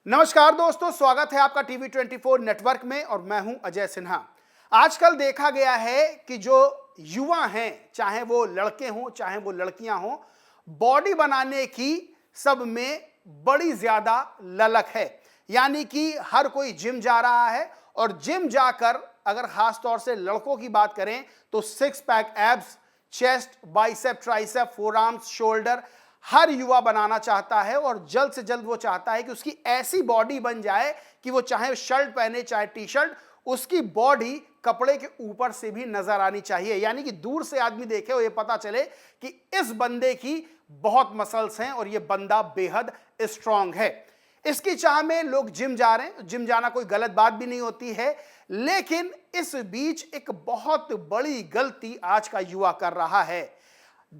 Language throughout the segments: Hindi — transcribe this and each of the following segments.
नमस्कार दोस्तों, स्वागत है आपका टीवी 24 नेटवर्क में और मैं हूं अजय सिन्हा। आजकल देखा गया है कि जो युवा हैं, चाहे वो लड़के हों चाहे वो लड़कियां हों, बॉडी बनाने की सब में बड़ी ज्यादा ललक है। यानी कि हर कोई जिम जा रहा है और जिम जाकर अगर खास तौर से लड़कों की बात करें तो six pack abs, chest, bicep, tricep, forearms, shoulder हर युवा बनाना चाहता है और जल्द से जल्द वो चाहता है कि उसकी ऐसी बॉडी बन जाए कि वो चाहे शर्ट पहने चाहे टी शर्ट, उसकी बॉडी कपड़े के ऊपर से भी नजर आनी चाहिए। यानी कि दूर से आदमी देखे और ये पता चले कि इस बंदे की बहुत मसल्स हैं और ये बंदा बेहद स्ट्रांग है। इसकी चाह में लोग जिम जा रहे हैं। जिम जाना कोई गलत बात भी नहीं होती है, लेकिन इस बीच एक बहुत बड़ी गलती आज का युवा कर रहा है।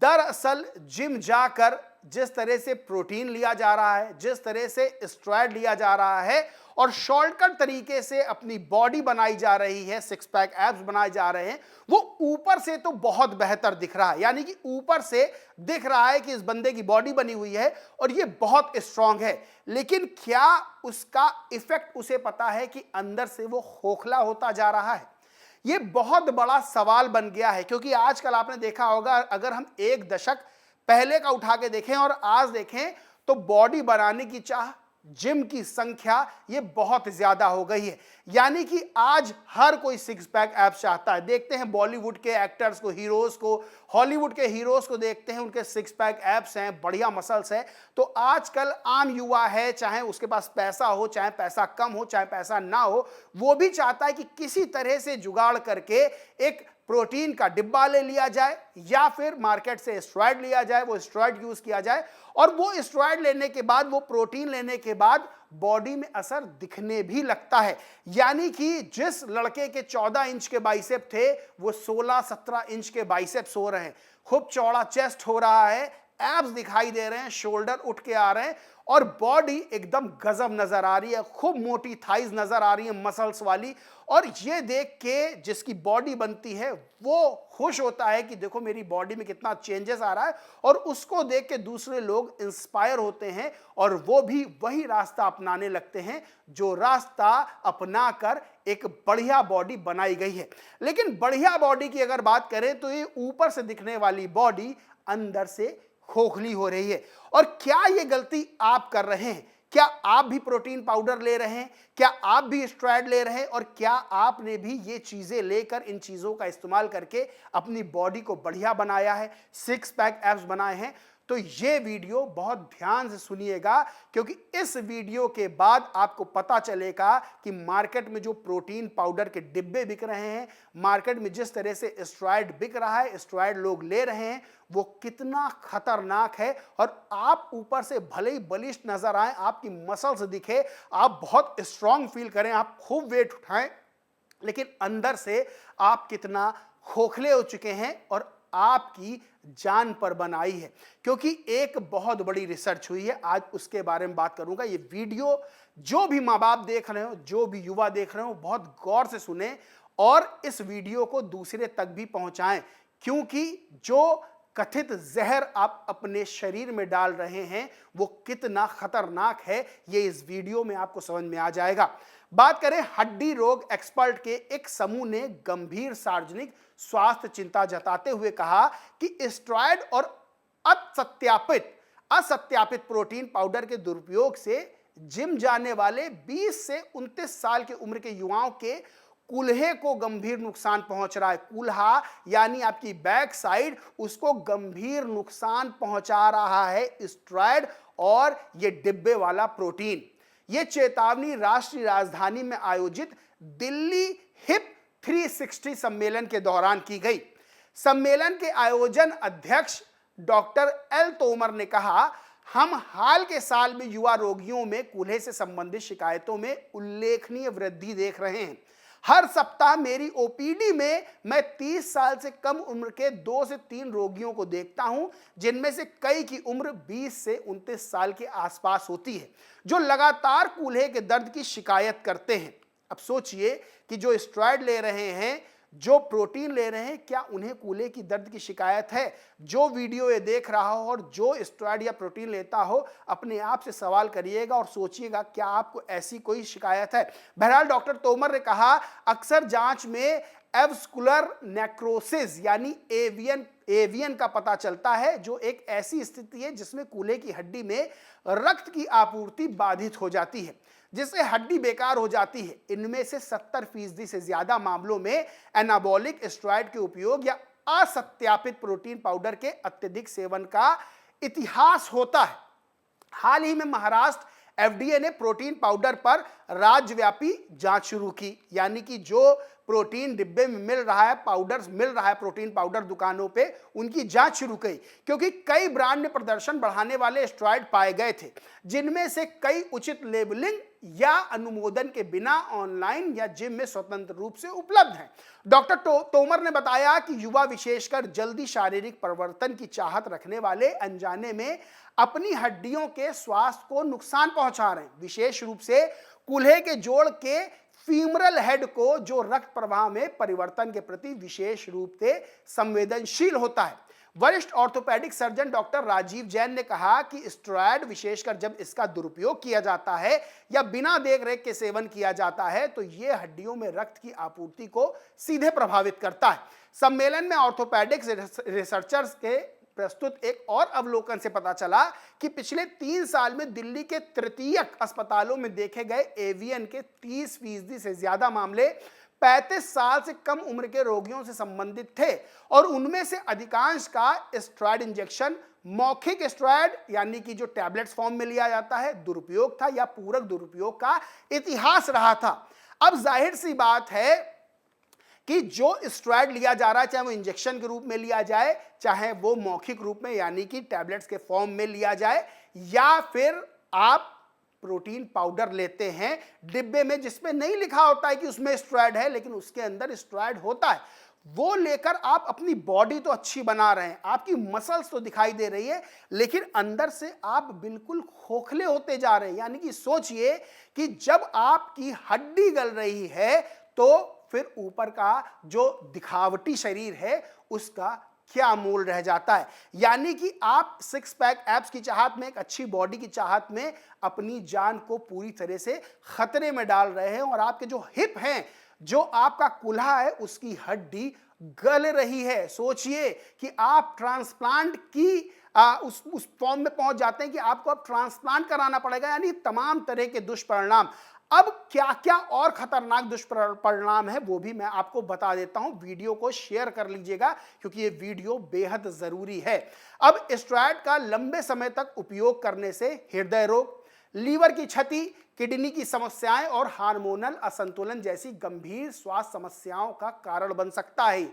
दरअसल जिम जाकर जिस तरह से प्रोटीन लिया जा रहा है, जिस तरह से स्टेरॉयड लिया जा रहा है और शॉर्टकट तरीके से अपनी बॉडी बनाई जा रही है, सिक्स पैक एब्स बनाए जा रहे हैं, वो ऊपर से तो बहुत बेहतर दिख रहा है। यानी कि ऊपर से दिख रहा है कि इस बंदे की बॉडी बनी हुई है और ये बहुत स्ट्रांग है, लेकिन क्या उसका इफेक्ट उसे पता है कि अंदर से वो खोखला होता जा रहा है? ये बहुत बड़ा सवाल बन गया है, क्योंकि आजकल आपने देखा होगा, अगर हम एक दशक पहले का उठा के देखें और आज देखें तो बॉडी बनाने की चाह, जिम की संख्या ये बहुत ज्यादा हो गई है। यानी कि आज हर कोई सिक्स पैक एब्स चाहता है। देखते हैं बॉलीवुड के एक्टर्स को, हीरोज को, हॉलीवुड के हीरोज को देखते हैं, उनके सिक्स पैक एब्स हैं, बढ़िया मसल्स है। तो आजकल आम युवा है, चाहे उसके पास पैसा हो, चाहे पैसा कम हो, चाहे पैसा ना हो, वो भी चाहता है कि किसी तरह से जुगाड़ करके एक प्रोटीन का डिब्बा ले लिया जाए या फिर मार्केट से स्टेरॉयड लिया जाए, वो स्टेरॉयड यूज किया जाए और वो स्टेरॉयड लेने के बाद, वो प्रोटीन लेने के बाद बॉडी में असर दिखने भी लगता है। यानी कि जिस लड़के के 14 इंच के बाइसेप थे, वो 16-17 इंच के बाइसेप्स हो रहे हैं। खूब चौड़ा चेस्ट हो रहा है, एब्स दिखाई दे रहे हैं, शोल्डर उठ के आ रहे हैं और बॉडी एकदम गजब नजर आ रही है। खूब मोटी थाइज नजर आ रही है, मसल्स वाली। और ये देख के जिसकी बॉडी बनती है वो खुश होता है कि देखो मेरी बॉडी में कितना चेंजेस आ रहा है, और उसको देख के दूसरे लोग इंस्पायर होते हैं और वो भी वही रास्ता अपनाने लगते हैं जो रास्ता अपनाकर एक बढ़िया बॉडी बनाई गई है। लेकिन बढ़िया बॉडी की अगर बात करें तो ये ऊपर से दिखने वाली बॉडी अंदर से खोखली हो रही है। और क्या ये गलती आप कर रहे हैं? क्या आप भी प्रोटीन पाउडर ले रहे हैं? क्या आप भी स्टेरॉयड ले रहे हैं? और क्या आपने भी ये चीजें लेकर, इन चीजों का इस्तेमाल करके अपनी बॉडी को बढ़िया बनाया है, सिक्स पैक एब्स बनाए हैं? तो ये वीडियो बहुत ध्यान से सुनिएगा, क्योंकि इस वीडियो के बाद आपको पता चलेगा कि मार्केट में जो प्रोटीन पाउडर के डिब्बे बिक रहे हैं, मार्केट में जिस तरह से स्टेरॉयड बिक रहा है, स्टेरॉयड लोग ले रहे हैं, वो कितना खतरनाक है। और आप ऊपर से भले ही बलिष्ठ नजर आए, आपकी मसल्स दिखे, आप बहुत स्ट्रांग फील करें, आप खूब वेट उठाएं, लेकिन अंदर से आप कितना खोखले हो चुके हैं और आपकी जान पर बनाई है। क्योंकि एक बहुत बड़ी रिसर्च हुई है, आज उसके बारे में बात करूंगा। ये वीडियो जो भी माँ बाप देख रहे हो, जो भी युवा देख रहे हो, बहुत गौर से सुने और इस वीडियो को दूसरे तक भी पहुंचाएं, क्योंकि जो कथित जहर आप अपने शरीर में डाल रहे हैं वो कितना खतरनाक है, ये इस वीडियो में आपको समझ में आ जाएगा। बात करें हड्डी रोग एक्सपर्ट के एक समूह ने गंभीर सार्वजनिक स्वास्थ्य चिंता जताते हुए कहा कि स्टेरॉयड और असत्यापित प्रोटीन पाउडर के दुरुपयोग से जिम जाने वाले 20 से 29 साल की उम्र के युवाओं के कूल्हे को गंभीर नुकसान पहुंच रहा है। कूल्हा यानी आपकी बैक साइड, उसको गंभीर नुकसान पहुंचा रहा है स्टेरॉयड और ये डिब्बे वाला प्रोटीन। ये चेतावनी राष्ट्रीय राजधानी में आयोजित दिल्ली हिप 360 सम्मेलन के दौरान की गई। सम्मेलन के आयोजन अध्यक्ष डॉक्टर एल तोमर ने कहा, हम हाल के साल में युवा रोगियों में कूल्हे से संबंधित शिकायतों में उल्लेखनीय वृद्धि देख रहे हैं। हर सप्ताह मेरी ओपीडी में मैं 30 साल से कम उम्र के 2 से 3 रोगियों को देखता हूं, जिनमें से कई की उम्र 20 से 29 साल के आसपास होती है, जो लगातार कूल्हे के दर्द की शिकायत करते हैं। अब सोचिए कि जो स्टेरॉयड ले रहे हैं, जो प्रोटीन ले रहे हैं क्या उन्हें कूल्हे की दर्द की शिकायत है? जो वीडियो ये देख रहा हो और जो स्टेरॉयड या प्रोटीन लेता हो, अपने आप से सवाल करिएगा और सोचिएगा क्या आपको ऐसी कोई शिकायत है। बहरहाल डॉक्टर तोमर ने कहा, अक्सर जांच में एवस्कुलर नेक्रोसिस यानी एवीएन का पता चलता है, जो एक ऐसी स्थिति है जिसमें कूल्हे की हड्डी में रक्त की आपूर्ति बाधित हो जाती है, जिससे हड्डी बेकार हो जाती है। इनमें से 70% से ज्यादा मामलों में एनाबॉलिक स्टेरॉयड के उपयोग या असत्यापित प्रोटीन पाउडर के अत्यधिक सेवन का इतिहास होता है। हाल ही में महाराष्ट्र एफडीए ने प्रोटीन पाउडर पर राज्यव्यापी जांच शुरू की, यानी कि जो प्रोटीन डिब्बे में मिल रहा है, पाउडर मिल रहा है प्रोटीन पाउडर दुकानों पे, उनकी जांच शुरू की, क्योंकि कई ब्रांड में प्रदर्शन बढ़ाने वाले स्टेरॉयड पाए गए थे, जिनमें से कई उचित लेबलिंग या अनुमोदन के बिना ऑनलाइन या जिम में स्वतंत्र रूप से उपलब्ध हैं। डॉक्टर तोमर ने बताया कि युवा विशेषकर जल्दी शारीरिक परिवर्तन की चाहत रखने वाले अनजाने में अपनी हड्डियों के स्वास्थ्य को नुकसान पहुंचा रहे हैं, विशेष रूप से कूल्हे के जोड़ के फीमरल हेड को, जो रक्त प्रवाह में परिवर्तन के प्रति विशेष रूप से संवेदनशील होता है। वरिष्ठ orthopaedic surgeon doctor Rajiv Jain ने कहा कि स्टेरॉयड विशेषकर जब इसका दुरुपयोग किया जाता है या बिना देखरेख के सेवन किया जाता है तो यह हड्डियों में रक्त की आपूर्ति को सीधे प्रभावित करता है। सम्मेलन में ऑर्थोपेडिक्स रिसर्चर्स के प्रस्तुत एक और अवलोकन से पता चला कि पिछले 3 साल में दिल्ली के तृतीयक अस्पतालों में देखे गए एवीएन के 30% से ज्यादा मामले 35 साल से कम उम्र के रोगियों से संबंधित थे, और उनमें से अधिकांश का स्टेरॉयड इंजेक्शन, मौखिक स्टेरॉयड यानी कि जो टैबलेट्स फॉर्म में लिया जाता है, दुरुपयोग था या पूरक दुरुपयोग का इतिहास रहा था। अब जाहिर सी बात है कि जो स्टेरॉयड लिया जा रहा है, चाहे वो इंजेक्शन के रूप में लिया जाए, चाहे वो मौखिक रूप में यानी कि टैबलेट्स के फॉर्म में लिया जाए, या फिर आप प्रोटीन पाउडर लेते हैं डिब्बे में जिसमें नहीं लिखा होता है कि उसमें स्टेरॉयड है, लेकिन उसके अंदर स्टेरॉयड होता है, वो लेकर आप अपनी बॉडी तो अच्छी बना रहे हैं, आपकी मसल्स तो दिखाई दे रही है, लेकिन अंदर से आप बिल्कुल खोखले होते जा रहे हैं। यानी कि सोचिए कि जब आपकी हड्डी गल रही है तो फिर ऊपर का जो दिखावटी शरीर है उसका क्या मूल रह जाता है। यानी कि आप 6 पैक एब्स की चाहत में, एक अच्छी बॉडी की चाहत में अपनी जान को पूरी तरह से खतरे में डाल रहे हैं, और आपके जो हिप हैं, जो आपका कूल्हा है, उसकी हड्डी गल रही है। सोचिए कि आप ट्रांसप्लांट की उस फॉर्म में पहुंच जाते हैं कि आपको अब ट्रांसप्लांट कराना पड़ेगा, यानी तमाम तरह के दुष्परिणाम। अब क्या क्या और खतरनाक दुष्परिणाम है वो भी मैं आपको बता देता हूं। वीडियो को शेयर कर लीजिएगा क्योंकि ये वीडियो बेहद जरूरी है। अब स्टेरॉयड का लंबे समय तक उपयोग करने से हृदय रोग, लीवर की क्षति, किडनी की समस्याएं और हार्मोनल असंतुलन जैसी गंभीर स्वास्थ्य समस्याओं का कारण बन सकता है।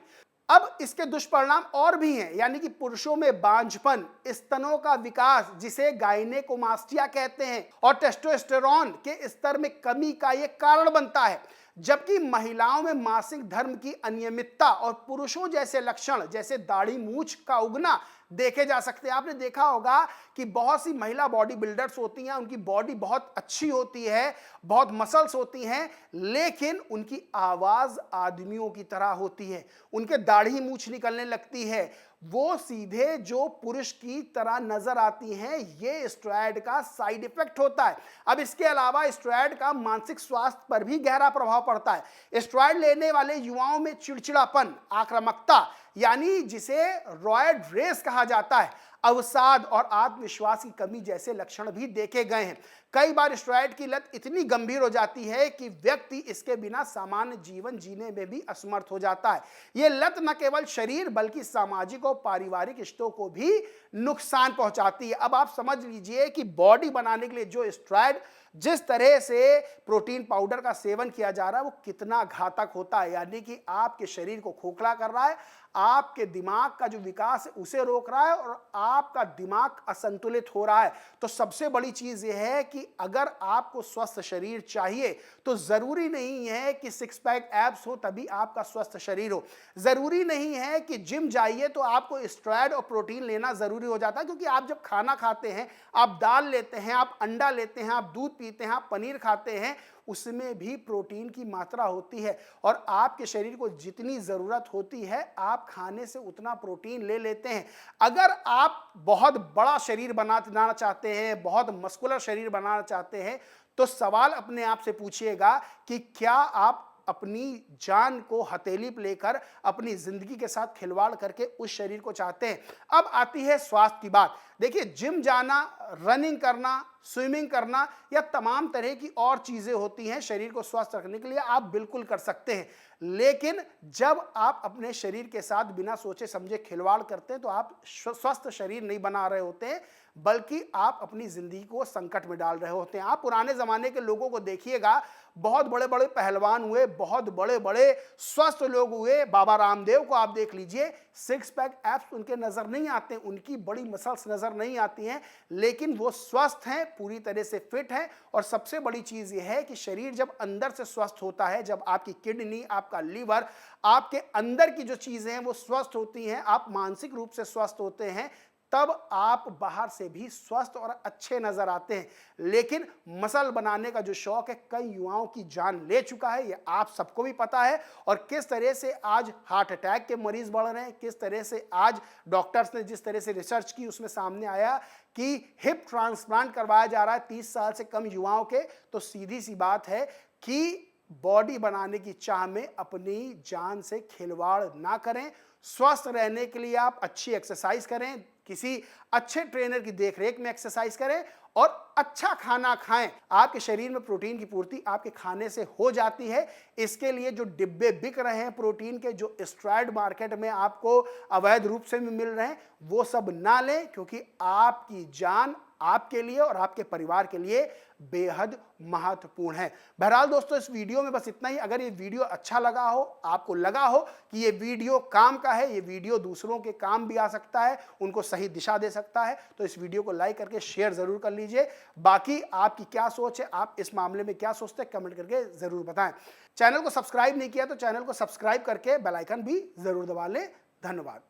अब इसके दुष्परिणाम और भी हैं, यानी कि पुरुषों में बांझपन, स्तनों का विकास जिसे गायनेकोमास्टिया कहते हैं, और टेस्टोस्टेरोन के स्तर में कमी का यह कारण बनता है, जबकि महिलाओं में मासिक धर्म की अनियमितता और पुरुषों जैसे लक्षण जैसे दाढ़ी मूंछ का उगना देखे जा सकते हैं। आपने देखा होगा कि बहुत सी महिला बॉडी बिल्डर्स होती हैं, उनकी बॉडी बहुत अच्छी होती है, बहुत मसल्स होती हैं, लेकिन उनकी आवाज आदमियों की तरह होती है, उनके दाढ़ी मूंछ निकलने लगती है, वो सीधे जो पुरुष की तरह नजर आती हैं। ये स्टेरॉयड का साइड इफेक्ट होता है। अब इसके अलावा स्टेरॉयड का मानसिक स्वास्थ्य पर भी गहरा प्रभाव पड़ता है। स्टेरॉयड लेने वाले युवाओं में चिड़चिड़ापन, आक्रामकता यानी जिसे रॉयड रेस कहा जाता है, अवसाद और आत्मविश्वास की कमी जैसे लक्षण भी देखे गए हैं। कई बार स्टेरॉयड की लत इतनी गंभीर हो जाती है कि व्यक्ति इसके बिना सामान्य जीवन जीने में भी असमर्थ हो जाता है। यह लत न केवल शरीर बल्कि सामाजिक और पारिवारिक रिश्तों को भी नुकसान पहुंचाती है। अब आप समझ लीजिए कि बॉडी बनाने के लिए जो स्टेरॉयड, जिस तरह से प्रोटीन पाउडर का सेवन किया जा रहा है, वो कितना घातक होता है। यानी कि आपके शरीर को खोखला कर रहा है, आपके दिमाग का जो विकास है उसे रोक रहा है, और आपका दिमाग असंतुलित हो रहा है। तो सबसे बड़ी चीज यह है कि अगर आपको स्वस्थ शरीर चाहिए तो जरूरी नहीं है कि 6 पैक एब्स हो तभी आपका स्वस्थ शरीर हो। जरूरी नहीं है कि जिम जाइए तो आपको स्टेरॉयड और प्रोटीन लेना जरूरी हो जाता है, क्योंकि आप जब खाना खाते हैं, आप दाल लेते हैं, आप अंडा लेते हैं, आप दूध पीते हैं, आप पनीर खाते हैं, उसमें भी प्रोटीन की मात्रा होती है और आपके शरीर को जितनी ज़रूरत होती है आप खाने से उतना प्रोटीन ले लेते हैं। अगर आप बहुत बड़ा शरीर बनाना चाहते हैं, बहुत मस्कुलर शरीर बनाना चाहते हैं, तो सवाल अपने आप से पूछिएगा कि क्या आप अपनी जान को हथेली पे लेकर अपनी जिंदगी के साथ खिलवाड़ करके उस शरीर को चाहते हैं। अब आती है स्वास्थ्य की बात। देखिए, जिम जाना, रनिंग करना, स्विमिंग करना या तमाम तरह की और चीजें होती हैं शरीर को स्वस्थ रखने के लिए, आप बिल्कुल कर सकते हैं। लेकिन जब आप अपने शरीर के साथ बिना सोचे समझे खिलवाड़ करते हैं तो आप स्वस्थ शरीर नहीं बना रहे होते हैं, बल्कि आप अपनी जिंदगी को संकट में डाल रहे होते हैं। आप पुराने जमाने के लोगों को देखिएगा, बहुत बड़े बड़े पहलवान हुए, बहुत बड़े बड़े स्वस्थ लोग हुए। बाबा रामदेव को आप देख लीजिए, सिक्स पैक एब्स उनके नजर नहीं आते, उनकी बड़ी मसल्स नजर नहीं आती हैं, लेकिन वो स्वस्थ हैं, पूरी तरह से फिट हैं। और सबसे बड़ी चीज यह है कि शरीर जब अंदर से स्वस्थ होता है, जब आपकी किडनी, आपका लीवर, आपके अंदर की जो चीजें हैं वो स्वस्थ होती हैं, आप मानसिक रूप से स्वस्थ होते हैं, तब आप बाहर से भी स्वस्थ और अच्छे नजर आते हैं। लेकिन मसल बनाने का जो शौक है कई युवाओं की जान ले चुका है, ये आप सबको भी पता है। और किस तरह से आज हार्ट अटैक के मरीज बढ़ रहे हैं, किस तरह से आज डॉक्टर्स ने जिस तरह से रिसर्च की उसमें सामने आया कि हिप ट्रांसप्लांट करवाया जा रहा है 30 साल से कम युवाओं के। तो सीधी सी बात है कि बॉडी बनाने की चाह में अपनी जान से खिलवाड़ ना करें। स्वस्थ रहने के लिए आप अच्छी एक्सरसाइज करें, किसी अच्छे ट्रेनर की देखरेख में एक्सरसाइज करें और अच्छा खाना खाएं। आपके शरीर में प्रोटीन की पूर्ति आपके खाने से हो जाती है। इसके लिए जो डिब्बे बिक रहे हैं प्रोटीन के, जो स्ट्राइड मार्केट में आपको अवैध रूप से भी मिल रहे हैं, वो सब ना लें, क्योंकि आपकी जान आपके लिए और आपके परिवार के लिए बेहद महत्वपूर्ण है। बहरहाल दोस्तों, इस वीडियो में बस इतना ही। अगर ये वीडियो अच्छा लगा हो, आपको लगा हो कि ये वीडियो काम का है, ये वीडियो दूसरों के काम भी आ सकता है, उनको सही दिशा दे सकता है, तो इस वीडियो को लाइक करके शेयर जरूर कर लीजिए। बाकी आपकी क्या सोच है, आप इस मामले में क्या सोचते हैं, कमेंट करके जरूर बताएं। चैनल को सब्सक्राइब नहीं किया तो चैनल को सब्सक्राइब करके बेल आइकन भी जरूर दबा लें। धन्यवाद।